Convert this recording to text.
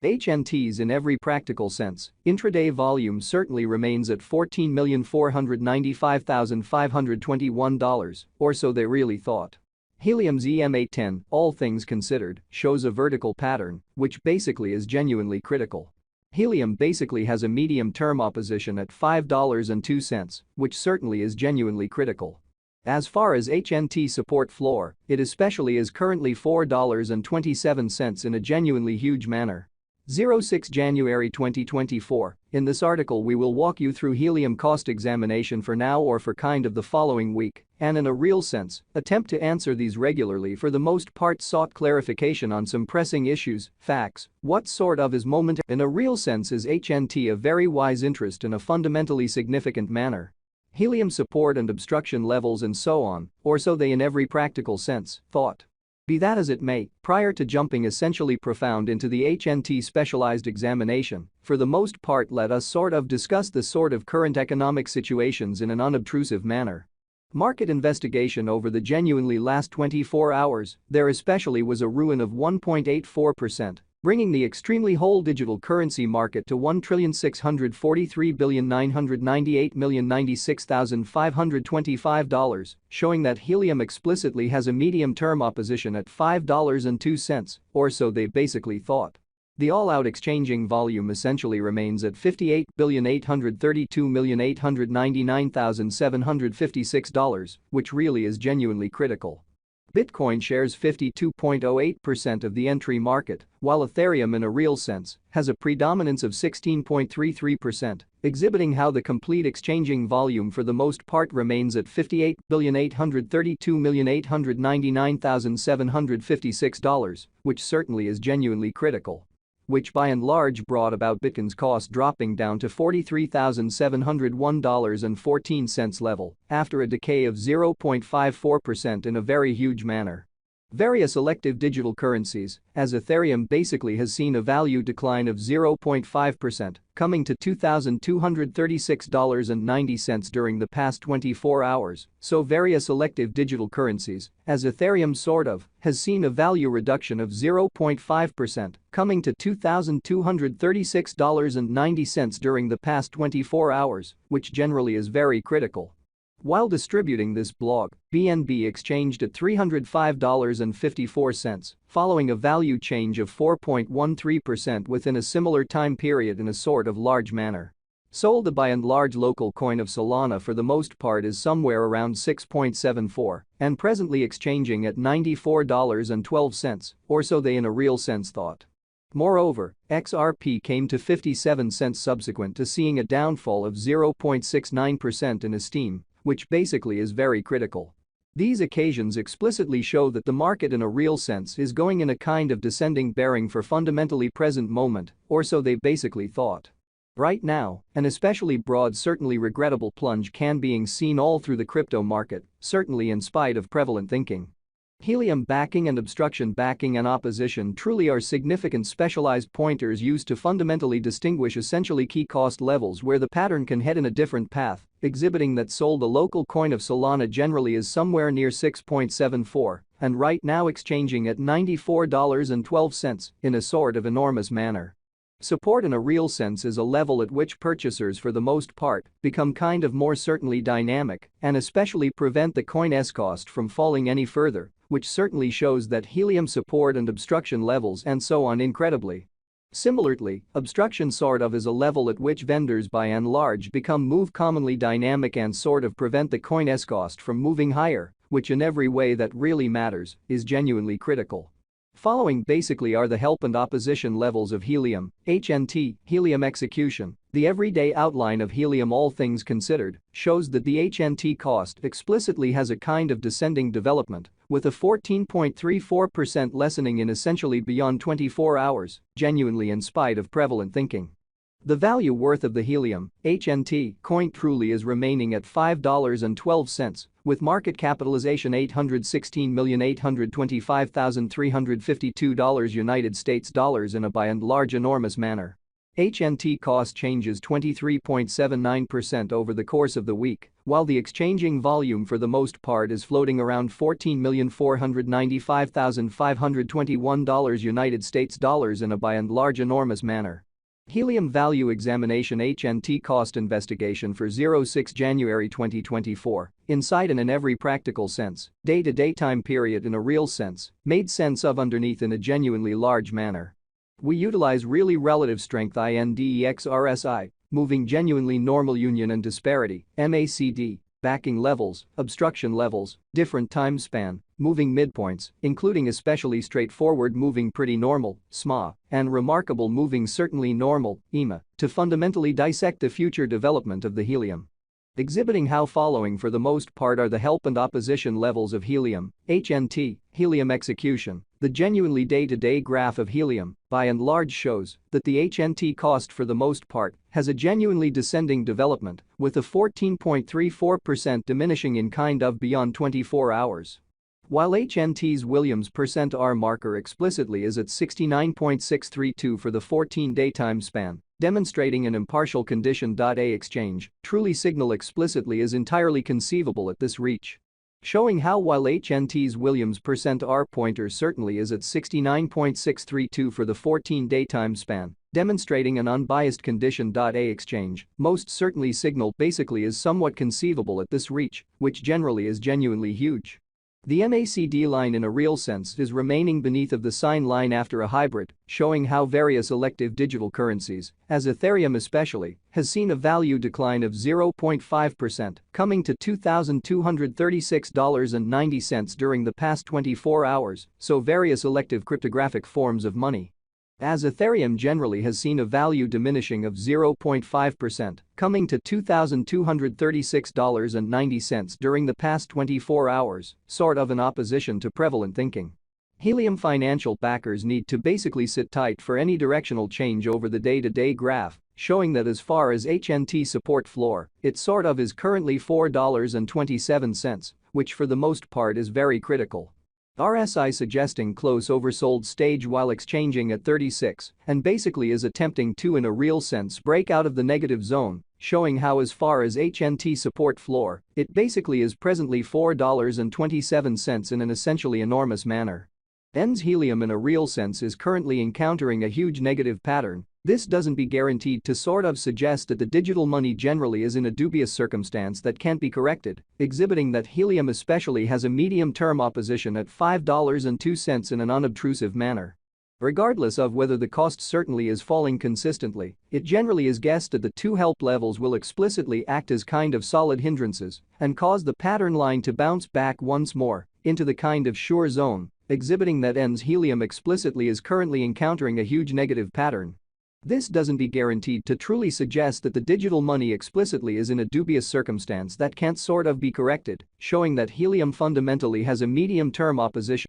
HNTs in every practical sense, intraday volume certainly remains at $14,495,521, or so they really thought. Helium's EM810, all things considered, shows a vertical pattern, which basically is genuinely critical. Helium basically has a medium-term opposition at $5.02, which certainly is genuinely critical. As far as HNT support floor, it especially is currently $4.27 in a genuinely huge manner. 06 January 2024, in this article we will walk you through helium cost examination for now or for kind of the following week, and in a real sense, attempt to answer these regularly for the most part sought clarification on some pressing issues, facts, what sort of is moment in a real sense is HNT a very wise interest in a fundamentally significant manner. Helium support and obstruction levels and so on, or so they in every practical sense, thought. Be that as it may, prior to jumping essentially profound into the HNT specialized examination, for the most part let us sort of discuss the sort of current economic situations in an unobtrusive manner. Market investigation over the genuinely last 24 hours, there especially was a ruin of 1.84%. Bringing the extremely whole digital currency market to $1,643,998,096,525, showing that helium explicitly has a medium-term opposition at $5.02, or so they basically thought. The all-out exchanging volume essentially remains at $58,832,899,756, which really is genuinely critical. Bitcoin shares 52.08% of the entry market, while Ethereum in a real sense has a predominance of 16.33%, exhibiting how the complete exchanging volume for the most part remains at $58,832,899,756, which certainly is genuinely critical. Which by and large brought about Bitcoin's cost dropping down to $43,701.14 level after a decay of 0.54% in a very huge manner. Various elective digital currencies, as Ethereum basically has seen a value decline of 0.5%, coming to $2,236.90 during the past 24 hours, so various elective digital currencies, as Ethereum sort of, has seen a value reduction of 0.5%, coming to $2,236.90 during the past 24 hours, which generally is very critical. While distributing this blog, BNB exchanged at $305.54, following a value change of 4.13% within a similar time period in a sort of large manner. Sold the by and large local coin of Solana for the most part is somewhere around 6.74 and presently exchanging at $94.12, or so they in a real sense thought. Moreover, XRP came to 57 cents subsequent to seeing a downfall of 0.69% in esteem, which basically is very critical. These occasions explicitly show that the market in a real sense is going in a kind of descending bearing for fundamentally present moment, or so they basically thought. Right now, an especially broad certainly regrettable plunge can being seen all through the crypto market, certainly in spite of prevalent thinking. Helium backing and obstruction backing and opposition truly are significant specialized pointers used to fundamentally distinguish essentially key cost levels where the pattern can head in a different path, exhibiting that sold the local coin of Solana generally is somewhere near 6.74 and right now exchanging at $94.12 in a sort of enormous manner. Support in a real sense is a level at which purchasers for the most part become kind of more certainly dynamic and especially prevent the coin's cost from falling any further, which certainly shows that helium support and obstruction levels and so on incredibly. Similarly, obstruction sort of is a level at which vendors by and large become move commonly dynamic and sort of prevent the coin's cost from moving higher, which in every way that really matters is genuinely critical. Following basically are the help and opposition levels of helium, HNT, helium execution. The everyday outline of helium all things considered shows that the HNT cost explicitly has a kind of descending development with a 14.34% lessening in essentially beyond 24 hours, genuinely in spite of prevalent thinking. The value worth of the helium, HNT, coin truly is remaining at $5.12, with market capitalization $816,825,352 United States dollars in a by and large enormous manner. HNT cost changes 23.79% over the course of the week, while the exchanging volume for the most part is floating around $14,495,521 United States dollars in a by and large enormous manner. Helium Value Examination HNT Cost Investigation for 06 January 2024, inside and in every practical sense, day-to-day time period in a real sense, made sense of underneath in a genuinely large manner. We utilize really relative strength INDEX RSI, moving genuinely normal union and disparity, MACD, backing levels, obstruction levels, different time span, moving midpoints, including especially straightforward moving pretty normal, SMA, and remarkable moving certainly normal, EMA, to fundamentally dissect the future development of the helium. Exhibiting how following for the most part are the help and opposition levels of helium, HNT, helium execution. The genuinely day-to-day graph of helium, by and large shows that the HNT cost for the most part has a genuinely descending development, with a 14.34% diminishing in kind of beyond 24 hours. While HNT's Williams %R marker explicitly is at 69.632 for the 14-day time span, demonstrating an impartial condition. A exchange, truly signal explicitly is entirely conceivable at this reach. Showing how while HNT's Williams %R pointer certainly is at 69.632 for the 14-day time span, demonstrating an unbiased condition. A exchange, most certainly signal basically is somewhat conceivable at this reach, which generally is genuinely huge. The MACD line in a real sense is remaining beneath of the sine line after a hybrid, showing how various elective digital currencies, as Ethereum especially, has seen a value decline of 0.5%, coming to $2,236.90 during the past 24 hours, so various elective cryptographic forms of money. As Ethereum generally has seen a value diminishing of 0.5%, coming to $2,236.90 during the past 24 hours, sort of in opposition to prevalent thinking. Helium financial backers need to basically sit tight for any directional change over the day-to-day graph, showing that as far as HNT support floor, it sort of is currently $4.27, which for the most part is very critical. RSI suggesting close oversold stage while exchanging at 36 and basically is attempting to in a real sense break out of the negative zone, showing how as far as HNT support floor, it basically is presently $4.27 in an essentially enormous manner. ENS Helium in a real sense is currently encountering a huge negative pattern. This doesn't be guaranteed to sort of suggest that the digital money generally is in a dubious circumstance that can't be corrected, exhibiting that helium especially has a medium-term opposition at $5.02 in an unobtrusive manner. Regardless of whether the cost certainly is falling consistently, it generally is guessed that the two help levels will explicitly act as kind of solid hindrances and cause the pattern line to bounce back once more into the kind of sure zone, exhibiting that ENS Helium explicitly is currently encountering a huge negative pattern. This doesn't be guaranteed to truly suggest that the digital money explicitly is in a dubious circumstance that can't sort of be corrected, showing that helium fundamentally has a medium-term opposition